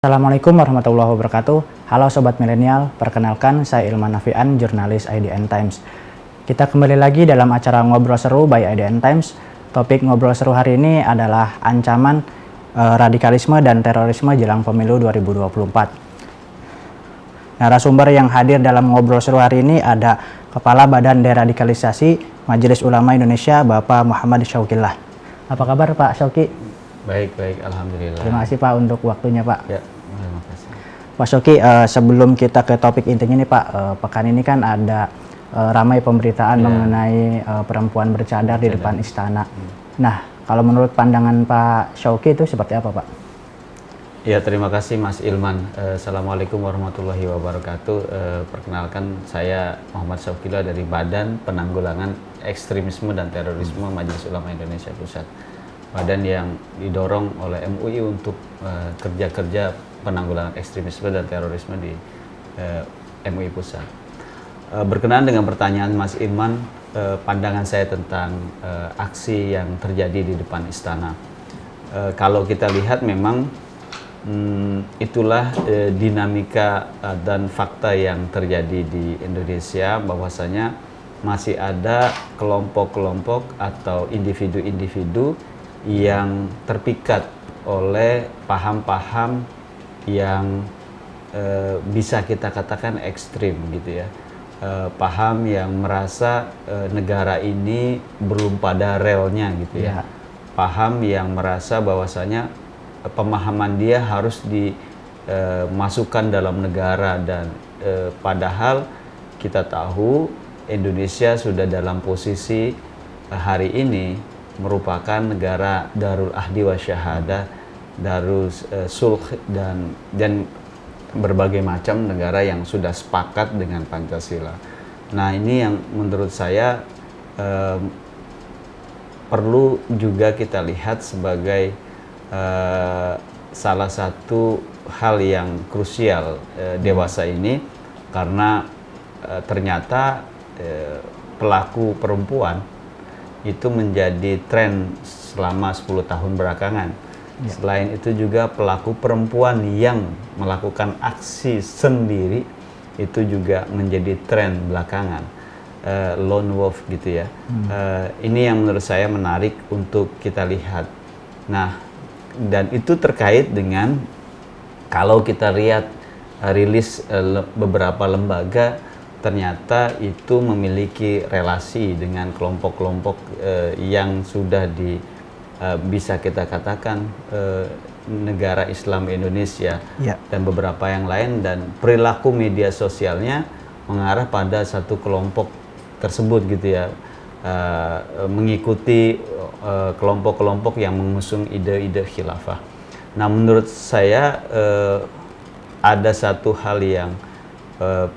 Assalamualaikum warahmatullahi wabarakatuh. Halo Sobat Milenial, perkenalkan saya Ilman Nafian, jurnalis IDN Times. Kita kembali lagi dalam acara Ngobrol Seru by IDN Times. Topik Ngobrol Seru hari ini adalah ancaman radikalisme dan terorisme jelang pemilu 2024. Narasumber yang hadir dalam Ngobrol Seru hari ini ada Kepala Badan Deradikalisasi Majelis Ulama Indonesia, Bapak Muhammad Syauqillah. Apa kabar Pak Syauqi? Baik, alhamdulillah. Terima kasih Pak untuk waktunya Pak. Ya, terima kasih. Pak Syauqi, sebelum kita ke topik intinya nih Pak, pekan ini kan ada ramai pemberitaan mengenai perempuan bercadar di depan istana. Nah, kalau menurut pandangan Pak Syauqi itu seperti apa Pak? Ya, terima kasih Mas Ilman. Assalamualaikum warahmatullahi wabarakatuh. Perkenalkan saya Muhammad Syauqillah dari Badan Penanggulangan Ekstremisme dan Terorisme Majelis Ulama Indonesia Pusat. Badan yang didorong oleh MUI untuk kerja-kerja penanggulangan ekstremisme dan terorisme di MUI Pusat. Berkenaan dengan pertanyaan Mas Ilman, pandangan saya tentang aksi yang terjadi di depan istana. Kalau kita lihat memang itulah dinamika dan fakta yang terjadi di Indonesia, bahwasanya masih ada kelompok-kelompok atau individu-individu yang terpikat oleh paham-paham yang bisa kita katakan ekstrim gitu ya. Paham yang merasa negara ini belum pada relnya gitu ya. Paham yang merasa bahwasanya pemahaman dia harus dimasukkan dalam negara, dan padahal kita tahu Indonesia sudah dalam posisi hari ini merupakan negara Darul Ahdi wa Syahadah, Darul Sulh, dan berbagai macam negara yang sudah sepakat dengan Pancasila. Nah, ini yang menurut saya perlu juga kita lihat sebagai salah satu hal yang krusial dewasa ini, karena ternyata pelaku perempuan itu menjadi tren selama 10 tahun belakangan. Selain itu juga pelaku perempuan yang melakukan aksi sendiri itu juga menjadi tren belakangan. Lone wolf gitu ya. Ini yang menurut saya menarik untuk kita lihat. Nah, dan itu terkait dengan kalau kita lihat rilis beberapa lembaga, ternyata itu memiliki relasi dengan kelompok-kelompok yang sudah bisa kita katakan negara Islam Indonesia dan beberapa yang lain, dan perilaku media sosialnya mengarah pada satu kelompok tersebut gitu ya, mengikuti kelompok-kelompok yang mengusung ide-ide khilafah. Nah, menurut saya ada satu hal yang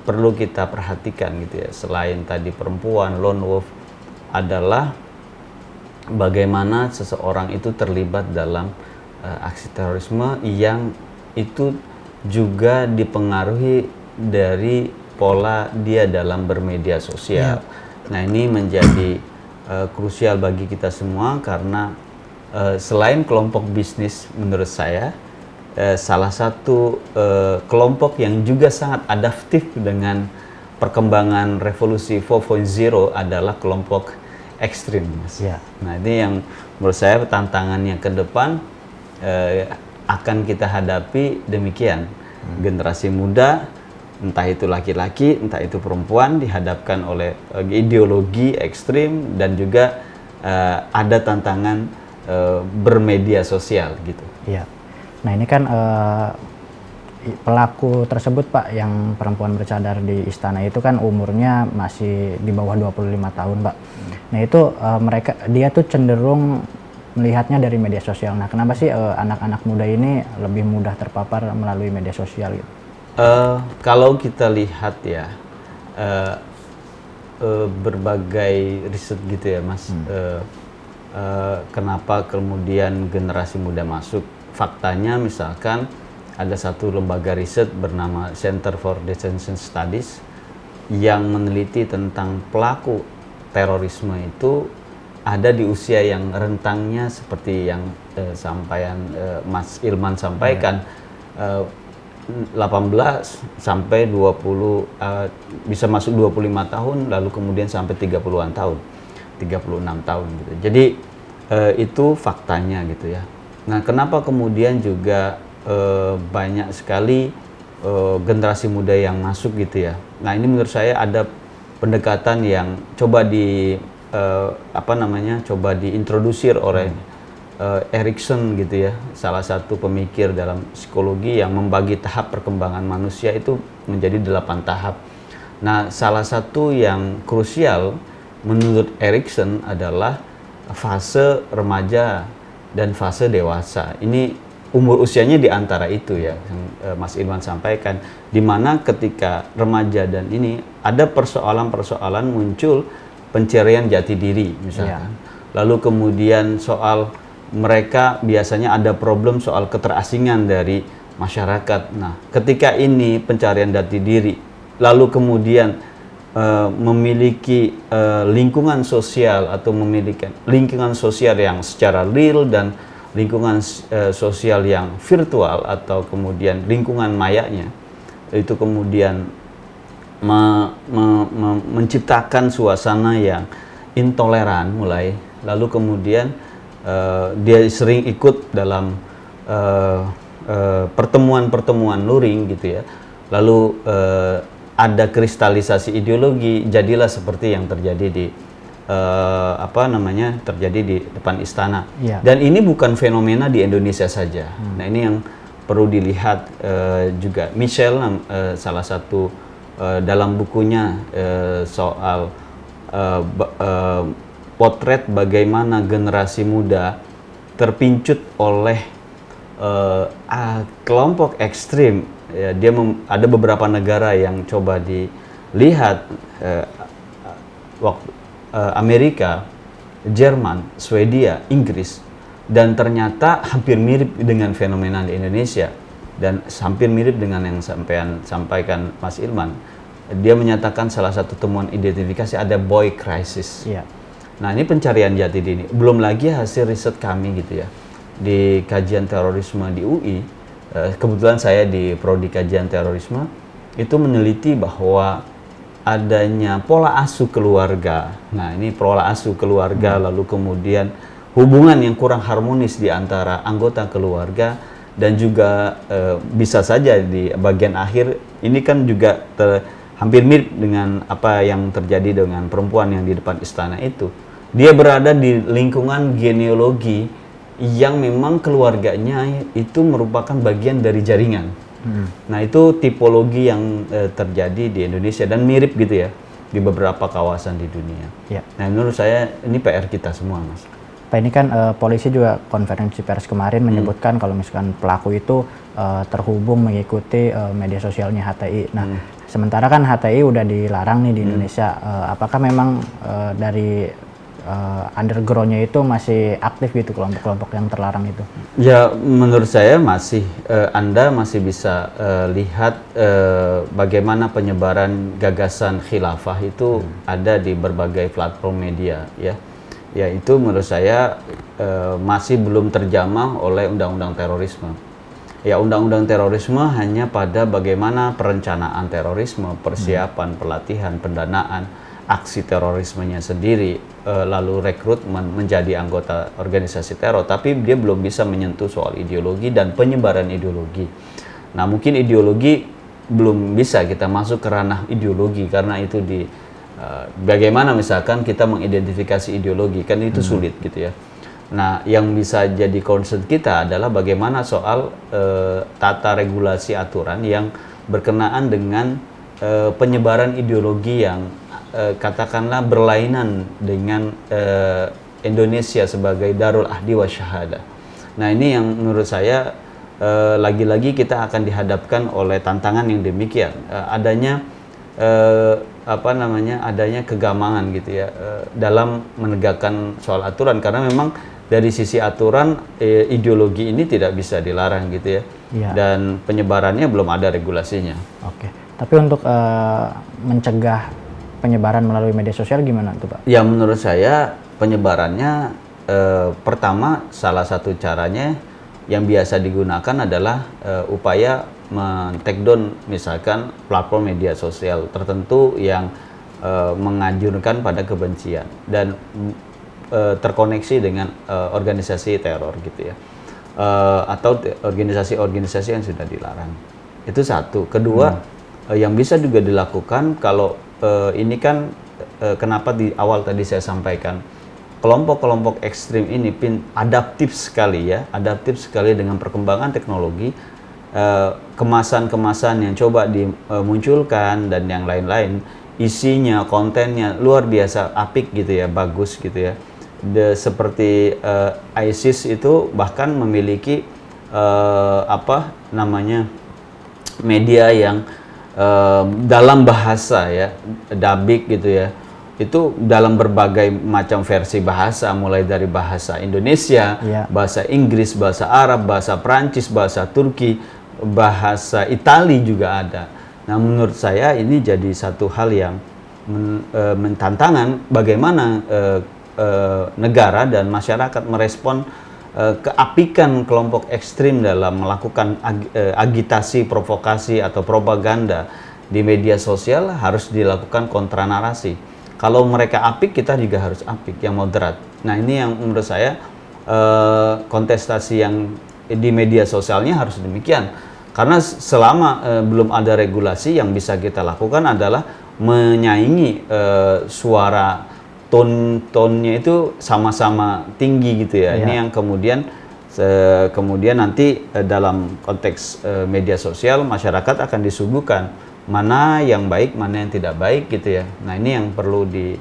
perlu kita perhatikan gitu ya, selain tadi perempuan lone wolf, adalah bagaimana seseorang itu terlibat dalam aksi terorisme yang itu juga dipengaruhi dari pola dia dalam bermedia sosial. Nah, ini menjadi krusial bagi kita semua, karena selain kelompok bisnis, menurut saya salah satu kelompok yang juga sangat adaptif dengan perkembangan revolusi 4.0 adalah kelompok ekstrim, Mas. Nah, ini yang menurut saya tantangannya ke depan akan kita hadapi demikian. Generasi muda, entah itu laki-laki, entah itu perempuan, dihadapkan oleh ideologi ekstrim, dan juga ada tantangan bermedia sosial gitu. Nah, ini kan pelaku tersebut Pak, yang perempuan bercadar di istana itu kan umurnya masih di bawah 25 tahun Pak. Nah, itu dia tuh cenderung melihatnya dari media sosial. Nah, kenapa sih anak-anak muda ini lebih mudah terpapar melalui media sosial gitu? Kalau kita lihat ya, berbagai riset gitu ya Mas, kenapa kemudian generasi muda masuk. Faktanya misalkan ada satu lembaga riset bernama Center for Detention Studies yang meneliti tentang pelaku terorisme itu ada di usia yang rentangnya seperti yang Mas Ilman sampaikan, 18 sampai 20 bisa masuk 25 tahun lalu kemudian sampai 30-an tahun. 36 tahun gitu. Jadi itu faktanya gitu ya. Nah, kenapa kemudian juga banyak sekali generasi muda yang masuk gitu ya. Nah, ini menurut saya ada pendekatan yang coba coba diintrodusir oleh Erikson gitu ya, salah satu pemikir dalam psikologi yang membagi tahap perkembangan manusia itu menjadi 8 tahap. Nah, salah satu yang krusial menurut Erikson adalah fase remaja dan fase dewasa. Ini umur usianya di antara itu ya, yang Mas Ilman sampaikan, di mana ketika remaja dan ini ada persoalan-persoalan muncul pencarian jati diri misalkan. Lalu kemudian soal mereka biasanya ada problem soal keterasingan dari masyarakat. Nah, ketika ini pencarian jati diri, lalu kemudian memiliki lingkungan sosial atau memiliki lingkungan sosial yang secara real dan lingkungan sosial yang virtual atau kemudian lingkungan mayanya, itu kemudian menciptakan suasana yang intoleran mulai, lalu kemudian dia sering ikut dalam pertemuan-pertemuan luring gitu ya, lalu ada kristalisasi ideologi, jadilah seperti yang terjadi di terjadi di depan istana. Dan ini bukan fenomena di Indonesia saja. Nah, ini yang perlu dilihat juga. Michel salah satu dalam bukunya soal potret bagaimana generasi muda terpincut oleh kelompok ekstrim. Ya, ada beberapa negara yang coba dilihat, Amerika, Jerman, Swedia, Inggris, dan ternyata hampir mirip dengan fenomena di Indonesia dan hampir mirip dengan yang sampaikan Mas Ilman. Dia menyatakan salah satu temuan identifikasi ada boy crisis. Nah, ini pencarian jati diri. Belum lagi hasil riset kami gitu ya di kajian terorisme di UI. Kebetulan saya di prodi kajian terorisme itu meneliti bahwa adanya pola asuh keluarga. Nah, ini pola asuh keluarga, lalu kemudian hubungan yang kurang harmonis di antara anggota keluarga, dan juga bisa saja di bagian akhir ini kan juga hampir mirip dengan apa yang terjadi dengan perempuan yang di depan istana itu. Dia berada di lingkungan genealogi yang memang keluarganya itu merupakan bagian dari jaringan. Nah, itu tipologi yang terjadi di Indonesia dan mirip gitu ya di beberapa kawasan di dunia. Nah, menurut saya ini PR kita semua, Mas. Pak, ini kan polisi juga konferensi pers kemarin menyebutkan kalau misalkan pelaku itu terhubung mengikuti media sosialnya HTI. Nah, sementara kan HTI udah dilarang nih di Indonesia. Apakah memang dari underground-nya itu masih aktif gitu kelompok-kelompok yang terlarang itu? Ya, menurut saya masih. Anda masih bisa lihat bagaimana penyebaran gagasan khilafah itu ada di berbagai platform media ya. Ya, itu menurut saya masih belum terjamah oleh undang-undang terorisme. Ya, undang-undang terorisme hanya pada bagaimana perencanaan terorisme, persiapan, pelatihan, pendanaan, aksi terorismenya sendiri, lalu rekrutmen menjadi anggota organisasi teror, tapi dia belum bisa menyentuh soal ideologi dan penyebaran ideologi. Nah, mungkin ideologi belum bisa kita masuk ke ranah ideologi karena itu bagaimana misalkan kita mengidentifikasi ideologi, kan itu sulit gitu ya. Nah, yang bisa jadi concern kita adalah bagaimana soal tata regulasi aturan yang berkenaan dengan penyebaran ideologi yang katakanlah berlainan dengan Indonesia sebagai Darul Ahdi wa Syahadah. Nah, ini yang menurut saya lagi-lagi kita akan dihadapkan oleh tantangan yang demikian, adanya adanya kegamangan gitu ya dalam menegakkan soal aturan, karena memang dari sisi aturan ideologi ini tidak bisa dilarang gitu ya. Dan penyebarannya belum ada regulasinya. Oke. Tapi untuk mencegah penyebaran melalui media sosial gimana tuh, Pak? Ya, menurut saya penyebarannya pertama salah satu caranya yang biasa digunakan adalah upaya men-take down misalkan platform media sosial tertentu yang menganjurkan pada kebencian dan terkoneksi dengan organisasi teror gitu ya, atau organisasi-organisasi yang sudah dilarang. Itu satu. Kedua, yang bisa juga dilakukan kalau ini kan kenapa di awal tadi saya sampaikan kelompok-kelompok ekstrim ini adaptif sekali ya, adaptif sekali dengan perkembangan teknologi, kemasan-kemasan yang coba dimunculkan dan yang lain-lain, isinya, kontennya luar biasa apik gitu ya, bagus gitu ya. Seperti ISIS itu bahkan memiliki media yang dalam bahasa ya, dabik gitu ya, itu dalam berbagai macam versi bahasa, mulai dari bahasa Indonesia, bahasa Inggris, bahasa Arab, bahasa Prancis, bahasa Turki, bahasa Itali juga ada. Nah, menurut saya ini jadi satu hal yang mentantangan bagaimana negara dan masyarakat merespon keapikan kelompok ekstrim dalam melakukan agitasi, provokasi atau propaganda di media sosial. Harus dilakukan kontranarasi. Kalau mereka apik, kita juga harus apik, yang moderat. Nah, ini yang menurut saya kontestasi yang di media sosialnya harus demikian. Karena selama belum ada regulasi, yang bisa kita lakukan adalah menyaingi suara, tone-nya itu sama-sama tinggi gitu ya. Ini yang kemudian nanti dalam konteks media sosial, masyarakat akan disuguhkan mana yang baik, mana yang tidak baik gitu ya. Nah, ini yang perlu di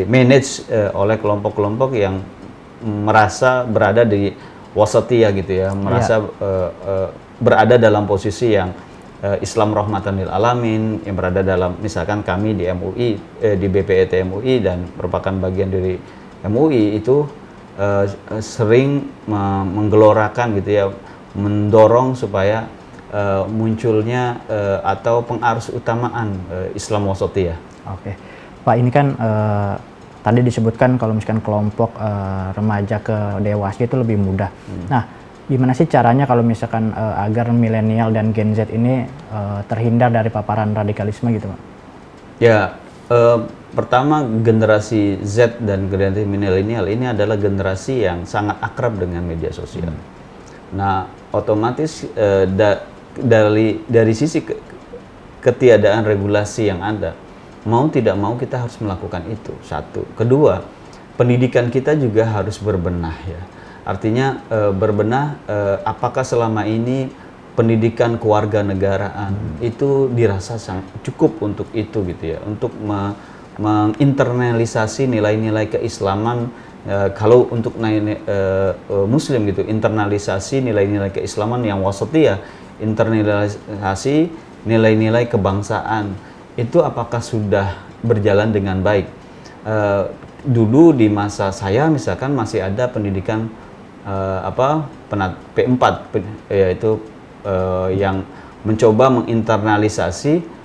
manage oleh kelompok-kelompok yang merasa berada di wasatiyah gitu ya, merasa berada dalam posisi yang Islam rahmatan lil alamin, yang berada dalam, misalkan kami di MUI, di BPET MUI dan merupakan bagian dari MUI itu sering menggelorakan gitu ya, mendorong supaya munculnya atau pengarus utamaan Islam wasatiyah. Oke, Pak, ini kan tadi disebutkan kalau misalkan kelompok remaja ke dewasa itu lebih mudah. Nah, gimana sih caranya kalau misalkan agar milenial dan Gen Z ini terhindar dari paparan radikalisme gitu, Pak? Ya, pertama generasi Z dan generasi milenial ini adalah generasi yang sangat akrab dengan media sosial. Nah, otomatis dari sisi ketiadaan regulasi yang ada, mau tidak mau kita harus melakukan itu. Satu. Kedua, pendidikan kita juga harus berbenah ya. Artinya berbenah, apakah selama ini pendidikan kewarganegaraan itu dirasa sangat cukup untuk itu gitu ya, untuk menginternalisasi nilai-nilai keislaman. Kalau untuk Muslim gitu, internalisasi nilai-nilai keislaman yang wasatiyah, internalisasi nilai-nilai kebangsaan, itu apakah sudah berjalan dengan baik? Dulu di masa saya misalkan masih ada pendidikan P4 yaitu yang mencoba menginternalisasi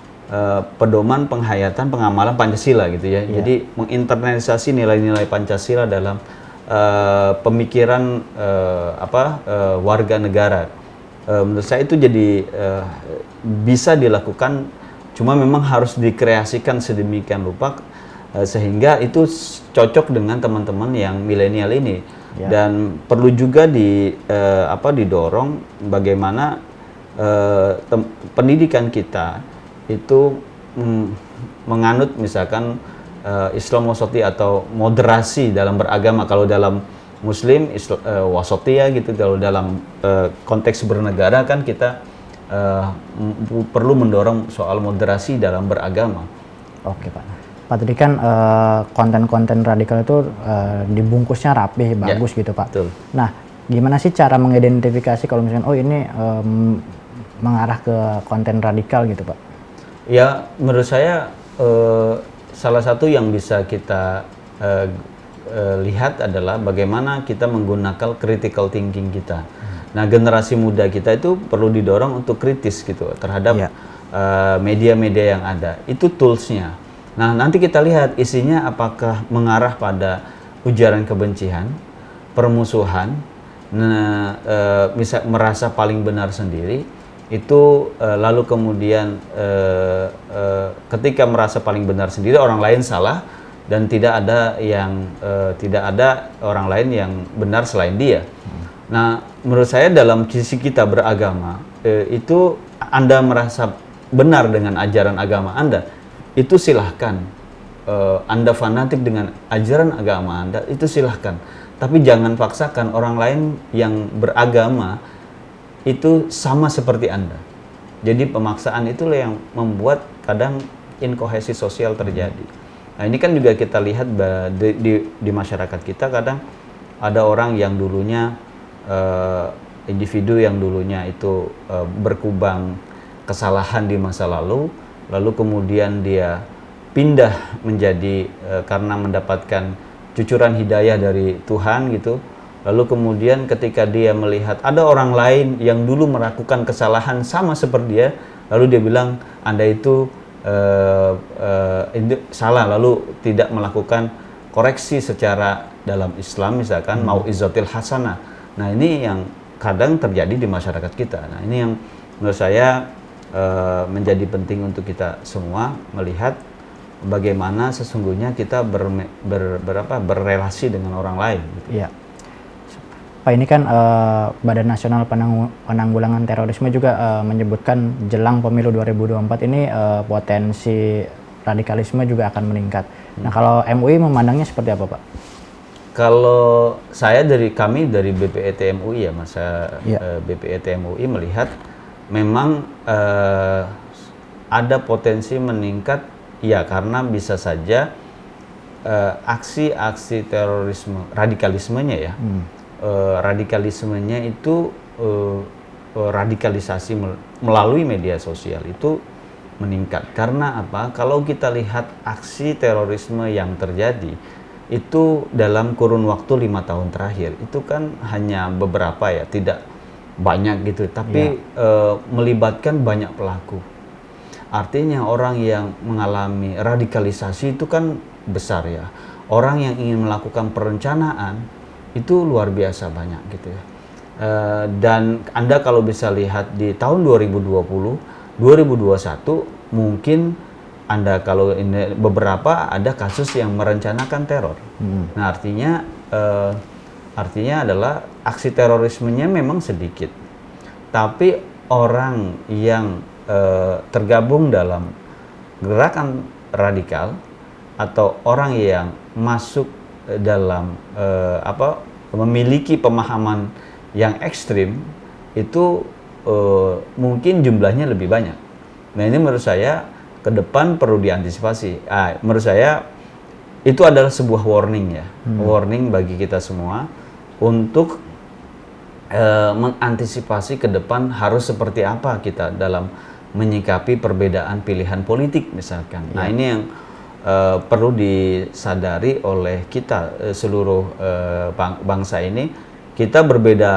pedoman penghayatan pengamalan Pancasila gitu ya. Jadi menginternalisasi nilai-nilai Pancasila dalam pemikiran warga negara. Menurut saya itu jadi bisa dilakukan, cuma memang harus dikreasikan sedemikian rupa sehingga itu cocok dengan teman-teman yang milenial ini. Dan perlu juga didorong bagaimana pendidikan kita itu menganut misalkan Islam wasatiyah atau moderasi dalam beragama. Kalau dalam Muslim wasatiyah gitu, kalau dalam konteks bernegara kan kita perlu mendorong soal moderasi dalam beragama. Oke, Pak. Pak, tadi kan konten-konten radikal itu dibungkusnya rapih, bagus gitu, Pak. Betul. Nah, gimana sih cara mengidentifikasi kalau misalnya ini mengarah ke konten radikal gitu, Pak? Ya, menurut saya salah satu yang bisa kita lihat adalah bagaimana kita menggunakan critical thinking kita. Nah, generasi muda kita itu perlu didorong untuk kritis gitu terhadap media-media yang ada. Itu toolsnya. Nah, nanti kita lihat isinya apakah mengarah pada ujaran kebencian, permusuhan, bisa merasa paling benar sendiri, itu lalu kemudian ketika merasa paling benar sendiri, orang lain salah dan tidak ada orang lain yang benar selain dia. Nah, menurut saya dalam sisi kita beragama, itu Anda merasa benar dengan ajaran agama Anda, itu silahkan. Anda fanatik dengan ajaran agama Anda, itu silahkan. Tapi jangan paksakan orang lain yang beragama itu sama seperti Anda. Jadi pemaksaan itulah yang membuat kadang inkohesi sosial terjadi. Nah, ini kan juga kita lihat di masyarakat kita, kadang ada orang yang dulunya individu yang dulunya itu berkubang kesalahan di masa lalu kemudian dia pindah menjadi karena mendapatkan cucuran hidayah dari Tuhan gitu. Lalu kemudian ketika dia melihat ada orang lain yang dulu melakukan kesalahan sama seperti dia, lalu dia bilang Anda itu salah, lalu tidak melakukan koreksi secara dalam Islam misalkan mau'izatil hasanah. Nah, ini yang kadang terjadi di masyarakat kita. Nah, ini yang menurut saya menjadi penting untuk kita semua melihat bagaimana sesungguhnya kita berrelasi dengan orang lain. Gitu. Iya. Pak, ini kan Badan Nasional Penanggulangan Terorisme juga menyebutkan jelang pemilu 2024 ini potensi radikalisme juga akan meningkat. Nah, kalau MUI memandangnya seperti apa, Pak? Kalau saya kami dari BPET MUI ya, BPET MUI melihat memang ada potensi meningkat. Ya, karena bisa saja aksi-aksi terorisme, radikalismenya ya, radikalismenya itu radikalisasi melalui media sosial itu meningkat. Karena apa? Kalau kita lihat aksi terorisme yang terjadi itu dalam kurun waktu 5 tahun terakhir, itu kan hanya beberapa ya, tidak banyak gitu, tapi melibatkan banyak pelaku. Artinya orang yang mengalami radikalisasi itu kan besar ya. Orang yang ingin melakukan perencanaan itu luar biasa banyak gitu ya. Dan Anda kalau bisa lihat di tahun 2020, 2021 mungkin Anda kalau ini beberapa ada kasus yang merencanakan teror. Nah, artinya adalah aksi terorismenya memang sedikit. Tapi orang yang tergabung dalam gerakan radikal atau orang yang masuk dalam memiliki pemahaman yang ekstrim itu mungkin jumlahnya lebih banyak. Nah, ini menurut saya ke depan perlu diantisipasi. Menurut saya itu adalah sebuah warning ya, warning bagi kita semua untuk mengantisipasi ke depan harus seperti apa kita dalam menyikapi perbedaan pilihan politik misalkan. Nah, ini yang perlu disadari oleh kita seluruh bangsa ini. Kita berbeda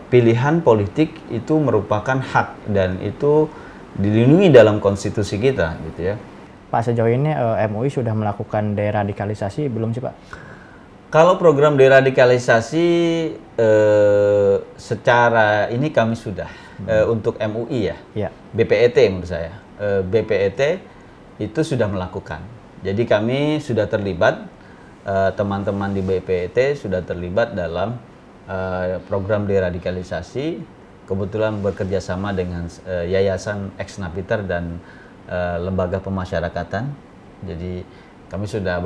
pilihan politik itu merupakan hak dan itu dilindungi dalam konstitusi kita gitu ya. Pak, sejauh ini MUI sudah melakukan deradikalisasi belum sih, Pak? Kalau program deradikalisasi secara ini kami sudah untuk MUI ya. BPET menurut saya. BPET itu sudah melakukan. Jadi kami sudah terlibat, teman-teman di BPET sudah terlibat dalam program deradikalisasi. Kebetulan bekerja sama dengan Yayasan Ex Napiter dan Lembaga Pemasyarakatan. Jadi kami sudah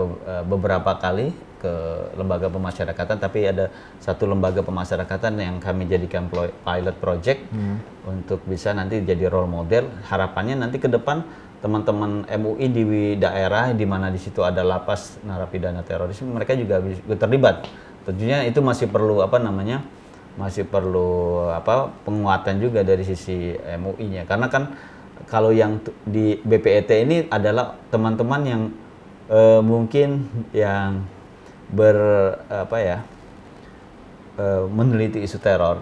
beberapa kali ke lembaga pemasyarakatan, tapi ada satu lembaga pemasyarakatan yang kami jadikan pilot project untuk bisa nanti jadi role model. Harapannya nanti ke depan teman-teman MUI di daerah di mana di situ ada lapas narapidana terorisme, mereka juga bisa terlibat. Tentunya itu masih perlu penguatan juga dari sisi MUI-nya, karena kan kalau yang di BPET ini adalah teman-teman yang mungkin yang meneliti isu teror,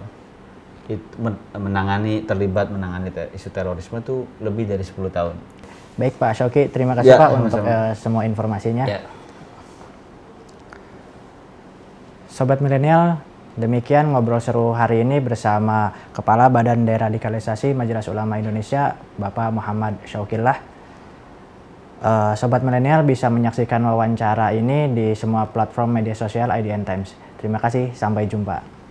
terlibat menangani isu terorisme itu lebih dari 10 tahun. Baik Pak Syauqi, terima kasih Pak untuk semua informasinya. Sobat Milenial, demikian ngobrol seru hari ini bersama Kepala Badan Deradikalisasi Majelis Ulama Indonesia, Bapak Muhammad Syauqillah. Sobat Milenial bisa menyaksikan wawancara ini di semua platform media sosial IDN Times. Terima kasih, sampai jumpa.